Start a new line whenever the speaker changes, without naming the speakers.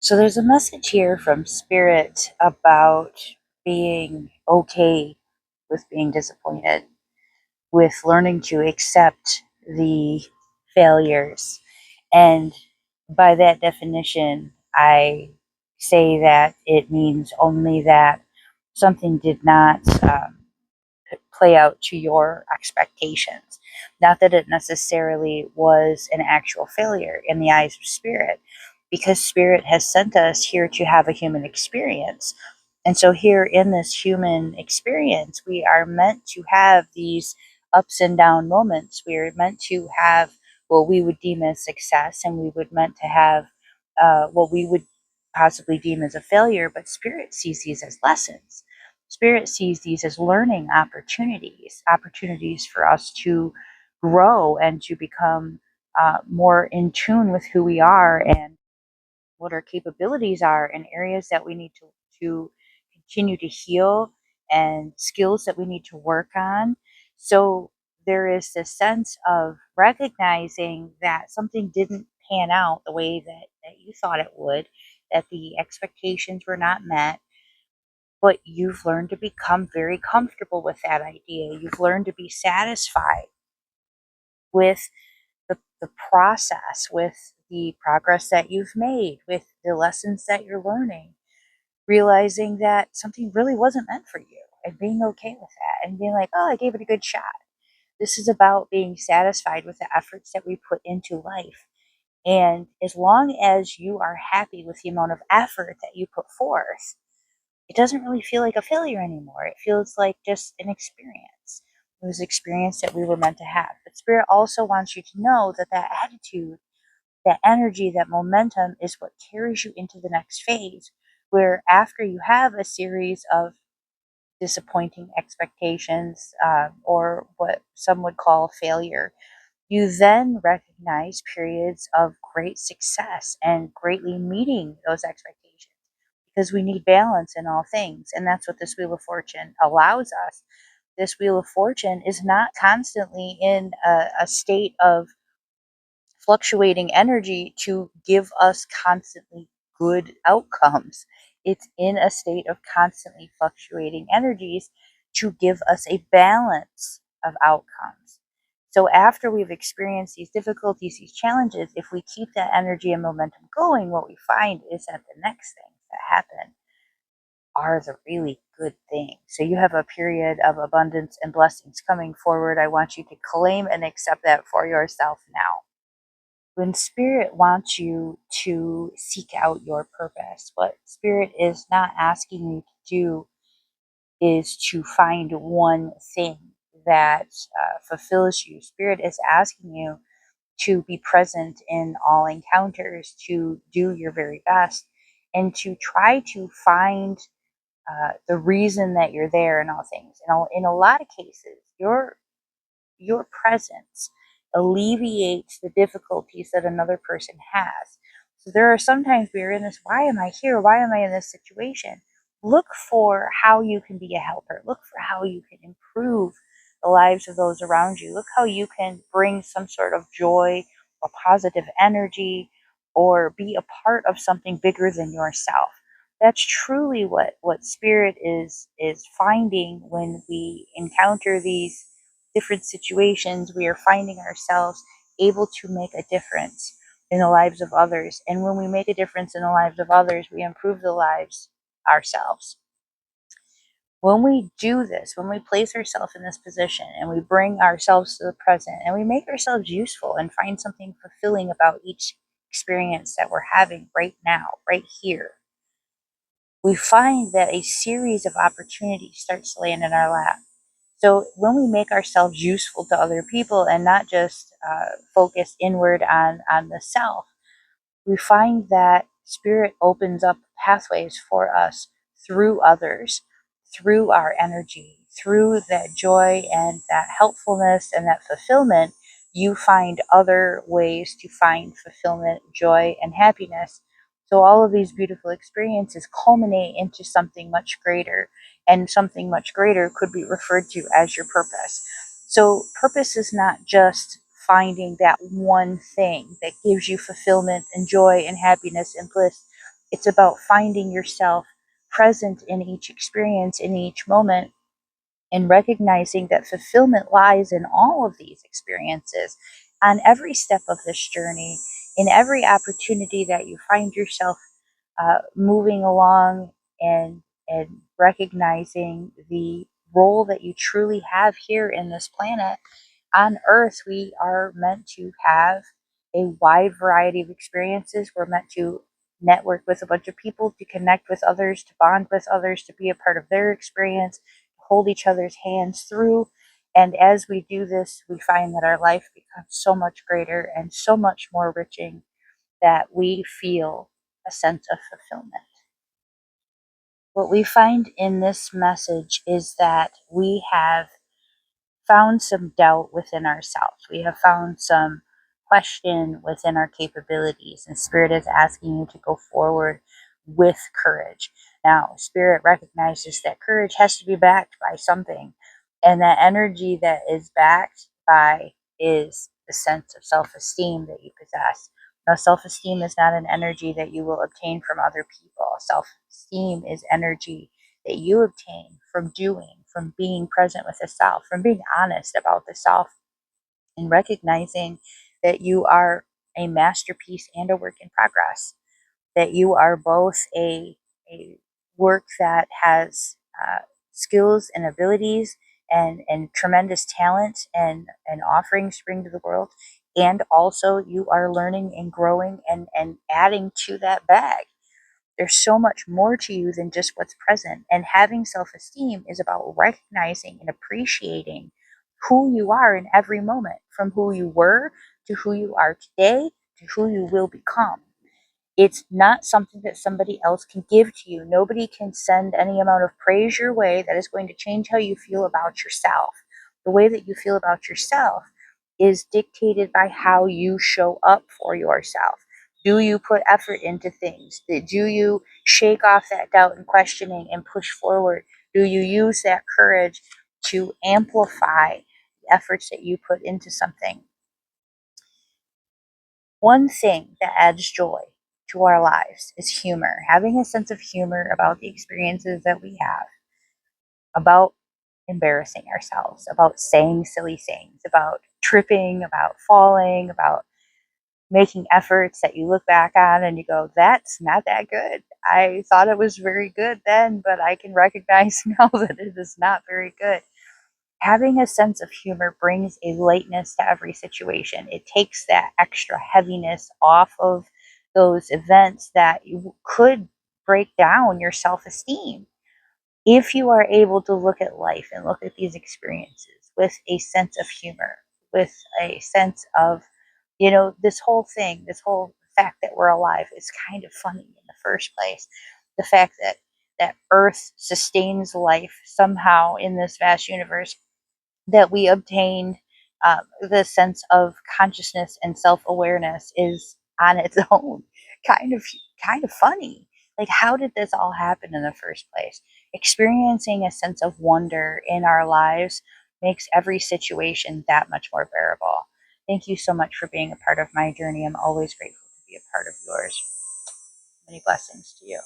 So there's a message here from Spirit about being okay with being disappointed, with learning to accept the failures. And by that definition, I say that it means only that something did not play out to your expectations. Not that it necessarily was an actual failure in the eyes of Spirit, because Spirit has sent us here to have a human experience. And so, here in this human experience, we are meant to have these ups and down moments. We are meant to have what we would deem as success, and we would meant to have what we would possibly deem as a failure, but Spirit sees these as lessons. Spirit sees these as learning opportunities, opportunities for us to grow and to become more in tune with who we are and what our capabilities are, and areas that we need to continue to heal, and skills that we need to work on. So there is this sense of recognizing that something didn't pan out the way that you thought it would, that the expectations were not met, but you've learned to become very comfortable with that idea. You've learned to be satisfied with the process, with the progress that you've made, with the lessons that you're learning, realizing that something really wasn't meant for you, and being okay with that and being like, oh, I gave it a good shot. This is about being satisfied with the efforts that we put into life. And as long as you are happy with the amount of effort that you put forth, it doesn't really feel like a failure anymore. It feels like just an experience. It was an experience that we were meant to have. But Spirit also wants you to know that that attitude, that energy, that momentum is what carries you into the next phase, where after you have a series of disappointing expectations, or what some would call failure, you then recognize periods of great success and greatly meeting those expectations, because we need balance in all things. And that's what this Wheel of Fortune allows us. This Wheel of Fortune is not constantly in a state of fluctuating energy to give us constantly good outcomes. It's in a state of constantly fluctuating energies to give us a balance of outcomes. So, after we've experienced these difficulties, these challenges, if we keep that energy and momentum going, what we find is that the next things that happen are the really good things. So, you have a period of abundance and blessings coming forward. I want you to claim and accept that for yourself now. When Spirit wants you to seek out your purpose, what Spirit is not asking you to do is to find one thing that fulfills you. Spirit is asking you to be present in all encounters, to do your very best, and to try to find the reason that you're there in all things. In a lot of cases, your presence alleviates the difficulties that another person has. So there are sometimes we are in this, why am I here? Why am I in this situation? Look for how you can be a helper. Look for how you can improve the lives of those around you. Look how you can bring some sort of joy or positive energy, or be a part of something bigger than yourself. That's truly what Spirit is finding when we encounter these different situations. We are finding ourselves able to make a difference in the lives of others. And when we make a difference in the lives of others, we improve the lives ourselves. When we do this, when we place ourselves in this position and we bring ourselves to the present and we make ourselves useful and find something fulfilling about each experience that we're having right now, right here, we find that a series of opportunities starts to land in our lap. So when we make ourselves useful to other people and not just focus inward on the self, we find that Spirit opens up pathways for us through others, through our energy, through that joy and that helpfulness and that fulfillment. You find other ways to find fulfillment, joy, and happiness. So all of these beautiful experiences culminate into something much greater, and something much greater could be referred to as your purpose. So purpose is not just finding that one thing that gives you fulfillment and joy and happiness and bliss. It's about finding yourself present in each experience, in each moment, and recognizing that fulfillment lies in all of these experiences on every step of this journey, in every opportunity that you find yourself moving along, and recognizing the role that you truly have here in this planet. On earth, we are meant to have a wide variety of experiences. We're meant to network with a bunch of people, to connect with others, to bond with others, to be a part of their experience, hold each other's hands through. And as we do this, we find that our life becomes so much greater and so much more enriching, that we feel a sense of fulfillment. What we find in this message is that we have found some doubt within ourselves. We have found some question within our capabilities, and Spirit is asking you to go forward with courage. Now, Spirit recognizes that courage has to be backed by something, and that energy that is backed by is the sense of self esteem that you possess. Now, self esteem is not an energy that you will obtain from other people. Self esteem is energy that you obtain from doing, from being present with the self, from being honest about the self, and recognizing that you are a masterpiece and a work in progress, that you are both a work that has skills and abilities and tremendous talent and offerings to bring to the world. And also, you are learning and growing and adding to that bag. There's so much more to you than just what's present. And having self esteem is about recognizing and appreciating who you are in every moment, from who you were to who you are today to who you will become. It's not something that somebody else can give to you. Nobody can send any amount of praise your way that is going to change how you feel about yourself. The way that you feel about yourself is dictated by how you show up for yourself. Do you put effort into things? Do you shake off that doubt and questioning and push forward? Do you use that courage to amplify the efforts that you put into something? One thing that adds joy to our lives is humor, having a sense of humor about the experiences that we have, about embarrassing ourselves, about saying silly things, about tripping, about falling, about making efforts that you look back on and you go, that's not that good. I thought it was very good then, but I can recognize now that it is not very good. Having a sense of humor brings a lightness to every situation. It takes that extra heaviness off of those events that you could break down your self esteem. If you are able to look at life and look at these experiences with a sense of humor, with a sense of, this whole thing, this whole fact that we're alive is kind of funny in the first place. The fact that Earth sustains life somehow in this vast universe, that we obtained the sense of consciousness and self-awareness is on its own kind of kind of funny. Like, how did this all happen in the first place? Experiencing a sense of wonder in our lives makes every situation that much more bearable. Thank you so much for being a part of my journey. I'm always grateful to be a part of yours. Many blessings to you.